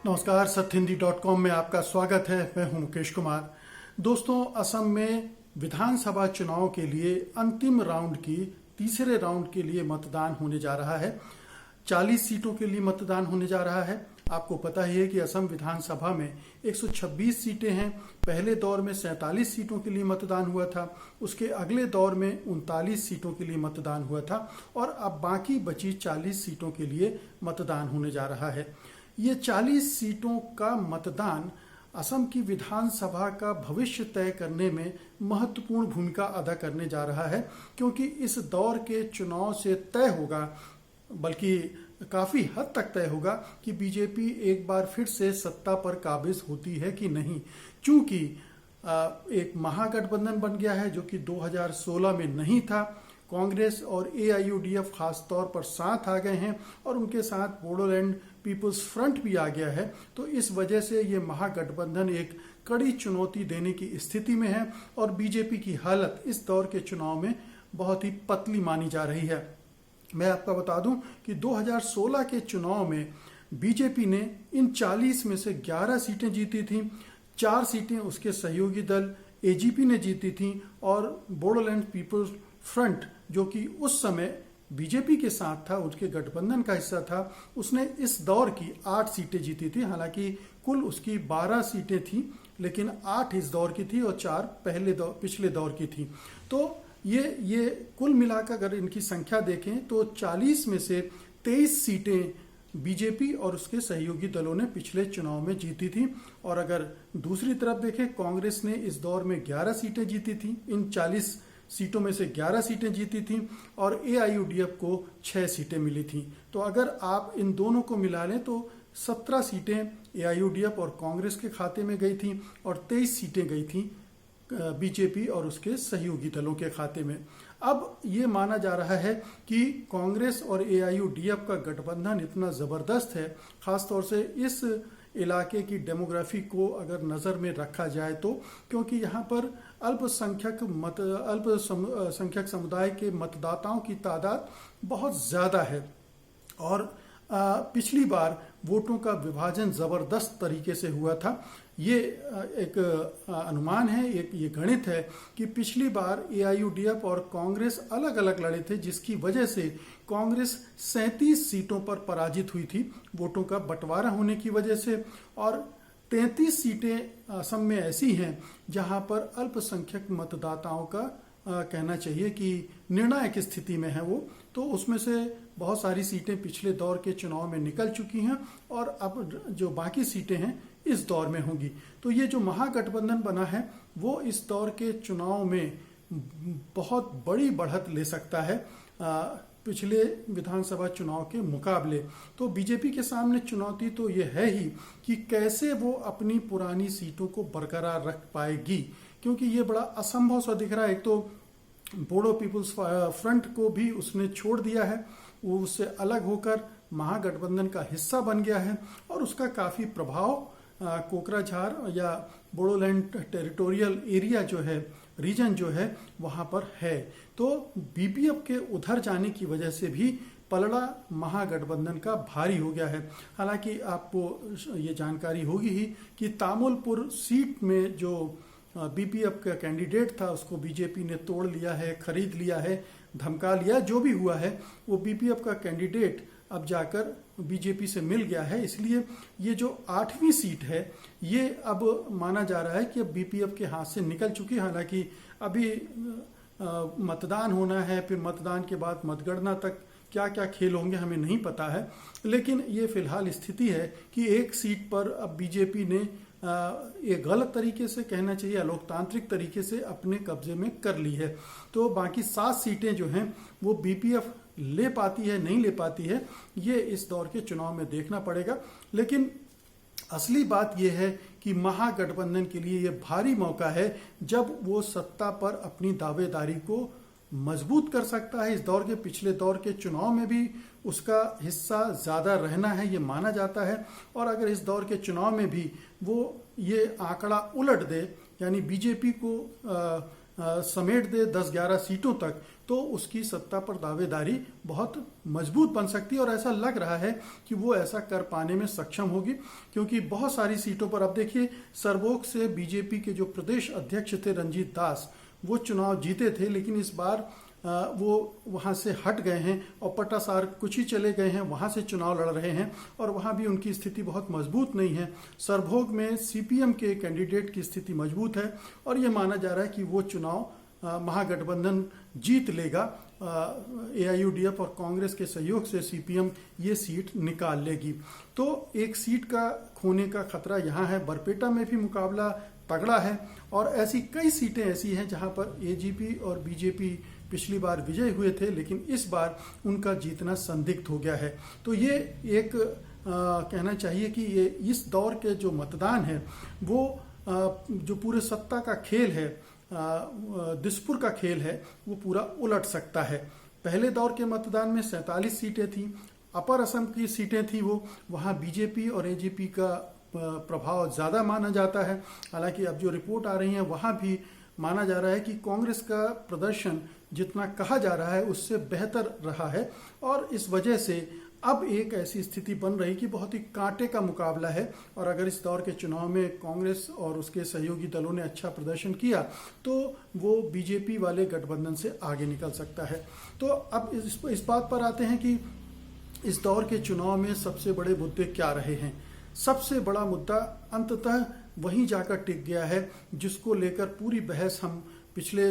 नमस्कार, सत्यहिंदी.com में आपका स्वागत है। मैं हूं मुकेश कुमार। दोस्तों, असम में विधानसभा चुनाव के लिए अंतिम राउंड की तीसरे राउंड के लिए मतदान होने जा रहा है। 40 सीटों के लिए मतदान होने जा रहा है। आपको पता ही है कि असम विधानसभा में 126 सीटें हैं। पहले दौर में 47 सीटों के लिए मतदान हुआ था, उसके अगले दौर में 39 सीटों के लिए मतदान हुआ था और अब बाकी बची 40 सीटों के लिए मतदान होने जा रहा है। ये 40 सीटों का मतदान असम की विधानसभा का भविष्य तय करने में महत्वपूर्ण भूमिका अदा करने जा रहा है, क्योंकि इस दौर के चुनाव से तय होगा, बल्कि काफी हद तक तय होगा कि बीजेपी एक बार फिर से सत्ता पर काबिज होती है कि नहीं। चूंकि एक महागठबंधन बन गया है जो कि 2016 में नहीं था। कांग्रेस और एआईयूडीएफ खास तौर पर साथ आ गए हैं और उनके साथ बोडोलैंड पीपुल्स फ्रंट भी आ गया है। तो इस वजह से ये महागठबंधन एक कड़ी चुनौती देने की स्थिति में है और बीजेपी की हालत इस दौर के चुनाव में बहुत ही पतली मानी जा रही है। मैं आपको बता दूं कि 2016 के चुनाव में बीजेपी ने इन 40 में से 11 सीटें जीती थी। 4 सीटें उसके सहयोगी दल एजीपी ने जीती थी और बोडोलैंड पीपुल्स फ्रंट, जो कि उस समय बीजेपी के साथ था, उसके गठबंधन का हिस्सा था, उसने इस दौर की 8 सीटें जीती थी। हालांकि कुल उसकी 12 सीटें थी, लेकिन 8 इस दौर की थी और 4 पिछले दौर की थी। तो ये कुल मिलाकर अगर इनकी संख्या देखें तो 40 में से 23 सीटें बीजेपी और उसके सहयोगी दलों ने पिछले चुनाव में जीती थी। और अगर दूसरी तरफ देखें, कांग्रेस ने इस दौर में 11 सीटें जीती थी। इन 40 सीटों में से 11 सीटें जीती थी और एआईयूडीएफ को 6 सीटें मिली थी। तो अगर आप इन दोनों को मिला लें तो 17 सीटें एआईयूडीएफ और कांग्रेस के खाते में गई थी और 23 सीटें गई थी बीजेपी और उसके सहयोगी दलों के खाते में। अब ये माना जा रहा है कि कांग्रेस और एआईयूडीएफ का गठबंधन इतना जबरदस्त है, खासतौर से इस इलाके की डेमोग्राफी को अगर नजर में रखा जाए तो, क्योंकि यहाँ पर अल्पसंख्यक समुदाय के मतदाताओं की तादाद बहुत ज्यादा है और पिछली बार वोटों का विभाजन जबरदस्त तरीके से हुआ था। ये एक अनुमान है, एक ये गणित है कि पिछली बार एआईयूडीएफ और कांग्रेस अलग अलग लड़े थे, जिसकी वजह से कांग्रेस 37 सीटों पर पराजित हुई थी वोटों का बंटवारा होने की वजह से। और 33 सीटें असम में ऐसी हैं जहां पर अल्पसंख्यक मतदाताओं का कहना चाहिए कि निर्णायक स्थिति में है वो। तो उसमें से बहुत सारी सीटें पिछले दौर के चुनाव में निकल चुकी हैं और अब जो बाकी सीटें हैं इस दौर में होंगी। तो ये जो महागठबंधन बना है वो इस दौर के चुनाव में बहुत बड़ी बढ़त ले सकता है पिछले विधानसभा चुनाव के मुकाबले। तो बीजेपी के सामने चुनौती तो ये है ही कि कैसे वो अपनी पुरानी सीटों को बरकरार रख पाएगी, क्योंकि ये बड़ा असंभव सा दिख रहा है। एक तो बोडो पीपुल्स फ्रंट को भी उसने छोड़ दिया है, वो उससे अलग होकर महागठबंधन का हिस्सा बन गया है और उसका काफी प्रभाव कोकराझार या बोडोलैंड टेरिटोरियल एरिया जो है, रीजन जो है, वहां पर है। तो बीपीएफ के उधर जाने की वजह से भी पलड़ा महागठबंधन का भारी हो गया है। हालांकि आपको ये जानकारी होगी ही कि तामुलपुर सीट में जो बीपीएफ का कैंडिडेट था उसको बीजेपी ने तोड़ लिया है, खरीद लिया है, धमका लिया। जो भी हुआ है वो बीपीएफ का कैंडिडेट अब जाकर बीजेपी से मिल गया है। इसलिए ये जो 8वीं सीट है ये अब माना जा रहा है कि अब बीपीएफ के हाथ से निकल चुकी है। हालांकि अभी मतदान होना है, फिर मतदान के बाद मतगणना तक क्या क्या खेल होंगे हमें नहीं पता है, लेकिन ये फिलहाल स्थिति है कि एक सीट पर अब बीजेपी ने ये गलत तरीके से, कहना चाहिए अलोकतांत्रिक तरीके से, अपने कब्जे में कर ली है। तो बाकी 7 सीटें जो हैं वो बीपीएफ ले पाती है नहीं ले पाती है, ये इस दौर के चुनाव में देखना पड़ेगा। लेकिन असली बात यह है कि महागठबंधन के लिए यह भारी मौका है जब वो सत्ता पर अपनी दावेदारी को मजबूत कर सकता है। इस दौर के पिछले दौर के चुनाव में भी उसका हिस्सा ज्यादा रहना है ये माना जाता है, और अगर इस दौर के चुनाव में भी वो ये आंकड़ा उलट दे यानी बीजेपी को समेट दे 10-11 सीटों तक, तो उसकी सत्ता पर दावेदारी बहुत मजबूत बन सकती है। और ऐसा लग रहा है कि वो ऐसा कर पाने में सक्षम होगी, क्योंकि बहुत सारी सीटों पर अब देखिए, सरबोग से बीजेपी के जो प्रदेश अध्यक्ष थे रंजीत दास, वो चुनाव जीते थे, लेकिन इस बार वो वहाँ से हट गए हैं और पटासार कुछ ही चले गए हैं, वहाँ से चुनाव लड़ रहे हैं और वहाँ भी उनकी स्थिति बहुत मजबूत नहीं है। सरभोग में सीपीएम के कैंडिडेट की स्थिति मजबूत है और ये माना जा रहा है कि वो चुनाव महागठबंधन जीत लेगा। एआईयूडीएफ और कांग्रेस के सहयोग से सीपीएम ये सीट निकाल लेगी। तो एक सीट का खोने का खतरा यहाँ है। बरपेटा में भी मुकाबला तगड़ा है और ऐसी कई सीटें ऐसी हैं जहाँ पर एजीपी और बीजेपी पिछली बार विजय हुए थे, लेकिन इस बार उनका जीतना संदिग्ध हो गया है। तो ये एक कहना चाहिए कि ये इस दौर के जो मतदान है वो जो पूरे सत्ता का खेल है, दिसपुर का खेल है, वो पूरा उलट सकता है। पहले दौर के मतदान में 47 सीटें थी, अपर असम की सीटें थी, वो वहाँ बीजेपी और एजीपी का प्रभाव ज़्यादा माना जाता है। हालांकि अब जो रिपोर्ट आ रही है वहाँ भी माना जा रहा है कि कांग्रेस का प्रदर्शन जितना कहा जा रहा है उससे बेहतर रहा है और इस वजह से अब एक ऐसी स्थिति बन रही कि बहुत ही कांटे का मुकाबला है। और अगर इस दौर के चुनाव में कांग्रेस और उसके सहयोगी दलों ने अच्छा प्रदर्शन किया तो वो बीजेपी वाले गठबंधन से आगे निकल सकता है। तो अब इस बात पर आते हैं कि इस दौर के चुनाव में सबसे बड़े मुद्दे क्या रहे हैं। सबसे बड़ा मुद्दा अंततः वहीं जाकर टिक गया है जिसको लेकर पूरी बहस हम पिछले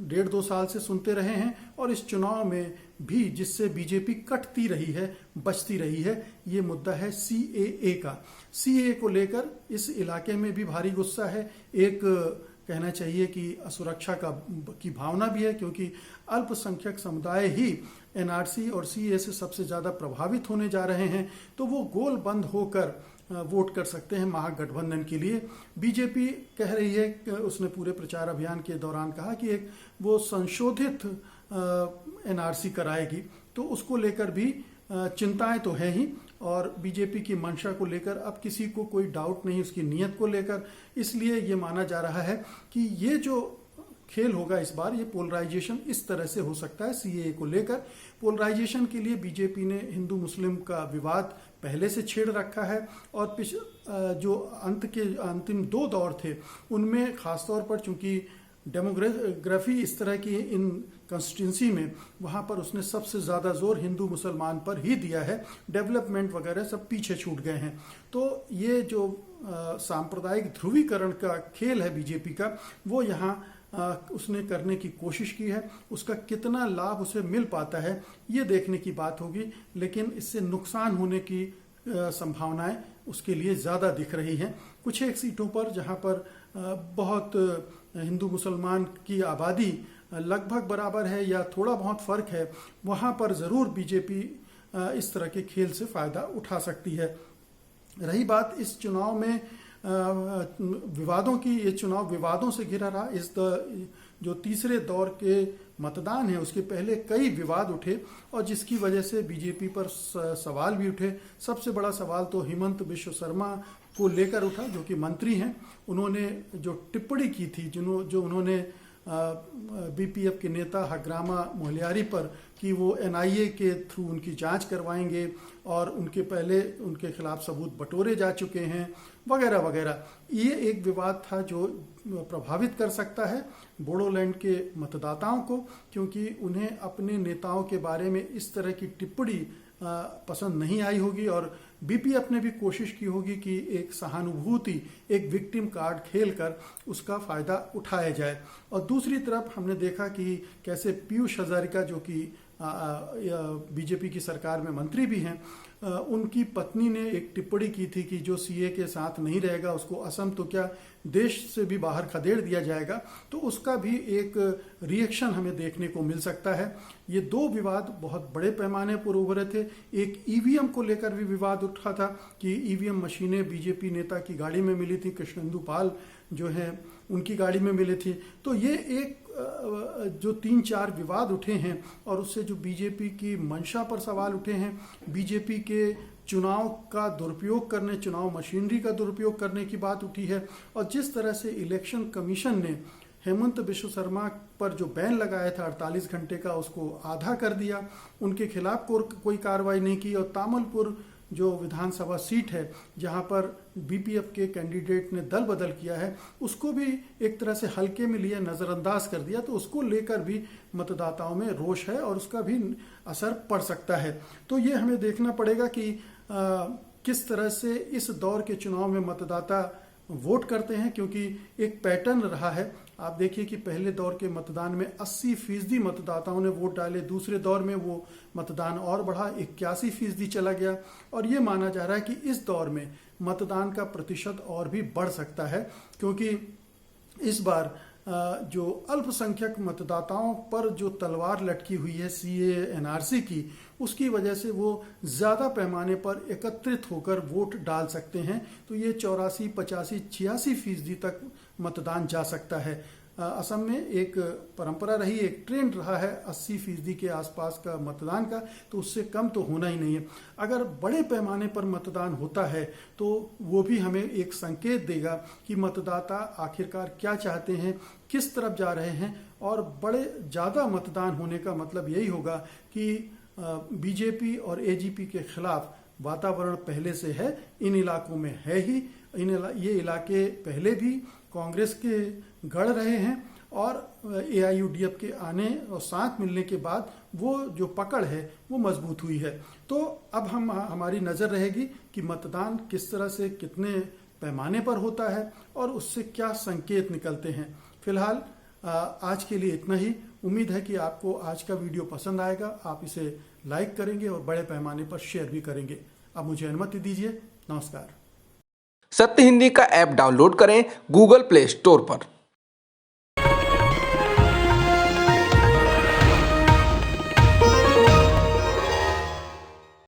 1.5-2 साल से सुनते रहे हैं और इस चुनाव में भी जिससे बीजेपी कटती रही है, बचती रही है, ये मुद्दा है सीएए का। सीएए को लेकर इस इलाके में भी भारी गुस्सा है। एक कहना चाहिए कि असुरक्षा की भावना भी है, क्योंकि अल्पसंख्यक समुदाय ही एनआरसी और सीएए से सबसे ज़्यादा प्रभावित होने जा रहे हैं। तो वो गोल बंद होकर वोट कर सकते हैं महागठबंधन के लिए। बीजेपी कह रही है, उसने पूरे प्रचार अभियान के दौरान कहा कि एक वो संशोधित एनआरसी कराएगी, तो उसको लेकर भी चिंताएं तो है ही और बीजेपी की मंशा को लेकर अब किसी को कोई डाउट नहीं उसकी नीयत को लेकर। इसलिए ये माना जा रहा है कि ये जो खेल होगा इस बार, ये पोलराइजेशन इस तरह से हो सकता है। सीएए को लेकर पोलराइजेशन के लिए बीजेपी ने हिंदू मुस्लिम का विवाद पहले से छेड़ रखा है और जो अंतिम 2 दौर थे उनमें खासतौर पर चूंकि डेमोग्राफी इस तरह की इन कंस्टिट्यूंसी में, वहाँ पर उसने सबसे ज़्यादा जोर हिंदू मुसलमान पर ही दिया है। डेवलपमेंट वगैरह सब पीछे छूट गए हैं। तो ये जो सांप्रदायिक ध्रुवीकरण का खेल है बीजेपी का, वो यहाँ उसने करने की कोशिश की है। उसका कितना लाभ उसे मिल पाता है ये देखने की बात होगी, लेकिन इससे नुकसान होने की संभावनाएं उसके लिए ज़्यादा दिख रही हैं। कुछ एक सीटों पर जहां पर बहुत हिंदू मुसलमान की आबादी लगभग बराबर है या थोड़ा बहुत फर्क है, वहां पर ज़रूर बीजेपी इस तरह के खेल से फ़ायदा उठा सकती है। रही बात इस चुनाव में विवादों की, ये चुनाव विवादों से घिरा रहा। जो तीसरे दौर के मतदान है उसके पहले कई विवाद उठे और जिसकी वजह से बीजेपी पर सवाल भी उठे। सबसे बड़ा सवाल तो हिमंत बिश्व शर्मा को लेकर उठा, जो कि मंत्री हैं। उन्होंने जो टिप्पणी की थी, जो उन्होंने बीपीएफ के नेता हग्रामा मोहलियारी पर कि वो एनआईए के थ्रू उनकी जांच करवाएंगे और उनके खिलाफ सबूत बटोरे जा चुके हैं वगैरह वगैरह। ये एक विवाद था जो प्रभावित कर सकता है बोडोलैंड के मतदाताओं को, क्योंकि उन्हें अपने नेताओं के बारे में इस तरह की टिप्पणी पसंद नहीं आई होगी और बीपीएफ ने भी कोशिश की होगी कि एक सहानुभूति, एक विक्टिम कार्ड खेलकर उसका फायदा उठाया जाए। और दूसरी तरफ हमने देखा कि कैसे पीयूष हजारिका, जो कि बीजेपी की सरकार में मंत्री भी हैं, उनकी पत्नी ने एक टिप्पणी की थी कि जो सीए के साथ नहीं रहेगा उसको असम तो क्या देश से भी बाहर खदेड़ दिया जाएगा। तो उसका भी एक रिएक्शन हमें देखने को मिल सकता है। ये 2 विवाद बहुत बड़े पैमाने पर उभरे थे। एक ईवीएम को लेकर भी विवाद उठा था कि ईवीएम मशीनें बीजेपी नेता की गाड़ी में मिली थी, कृष्णेंदु पाल जो है उनकी गाड़ी में मिली थी। तो ये एक जो 3-4 विवाद उठे हैं और उससे जो बीजेपी की मंशा पर सवाल उठे हैं, बीजेपी के चुनाव का दुरुपयोग करने, चुनाव मशीनरी का दुरुपयोग करने की बात उठी है। और जिस तरह से इलेक्शन कमीशन ने हेमंत बिश्व शर्मा पर जो बैन लगाया था 48 घंटे का, उसको आधा कर दिया, उनके खिलाफ कोई कार्रवाई नहीं की। और तामुलपुर जो विधानसभा सीट है जहां पर बीपीएफ के कैंडिडेट ने दल बदल किया है, उसको भी एक तरह से हल्के में लिया, नज़रअंदाज कर दिया। तो उसको लेकर भी मतदाताओं में रोष है और उसका भी असर पड़ सकता है। तो ये हमें देखना पड़ेगा कि किस तरह से इस दौर के चुनाव में मतदाता वोट करते हैं, क्योंकि एक पैटर्न रहा है। आप देखिए कि पहले दौर के मतदान में 80% मतदाताओं ने वोट डाले, दूसरे दौर में वो मतदान और बढ़ा, 81% चला गया। और ये माना जा रहा है कि इस दौर में मतदान का प्रतिशत और भी बढ़ सकता है, क्योंकि इस बार जो अल्पसंख्यक मतदाताओं पर जो तलवार लटकी हुई है सीएए एनआरसी की, उसकी वजह से वो ज़्यादा पैमाने पर एकत्रित होकर वोट डाल सकते हैं। तो ये 84, 85, 86% तक मतदान जा सकता है। असम में एक परंपरा रही, एक ट्रेंड रहा है 80% के आसपास का मतदान का, तो उससे कम तो होना ही नहीं है। अगर बड़े पैमाने पर मतदान होता है तो वो भी हमें एक संकेत देगा कि मतदाता आखिरकार क्या चाहते हैं, किस तरफ जा रहे हैं। और बड़े ज़्यादा मतदान होने का मतलब यही होगा कि बीजेपी और एजीपी के खिलाफ वातावरण पहले से है, इन इलाकों में है ही। ये इलाके पहले भी कांग्रेस के गढ़ रहे हैं और एआईयूडीएफ के आने और साथ मिलने के बाद वो जो पकड़ है वो मजबूत हुई है। तो अब हमारी नज़र रहेगी कि मतदान किस तरह से, कितने पैमाने पर होता है और उससे क्या संकेत निकलते हैं। फिलहाल आज के लिए इतना ही। उम्मीद है कि आपको आज का वीडियो पसंद आएगा, आप इसे लाइक करेंगे और बड़े पैमाने पर शेयर भी करेंगे। अब मुझे अनुमति दीजिए। नमस्कार। सत्य हिंदी का ऐप डाउनलोड करें गूगल प्ले स्टोर पर।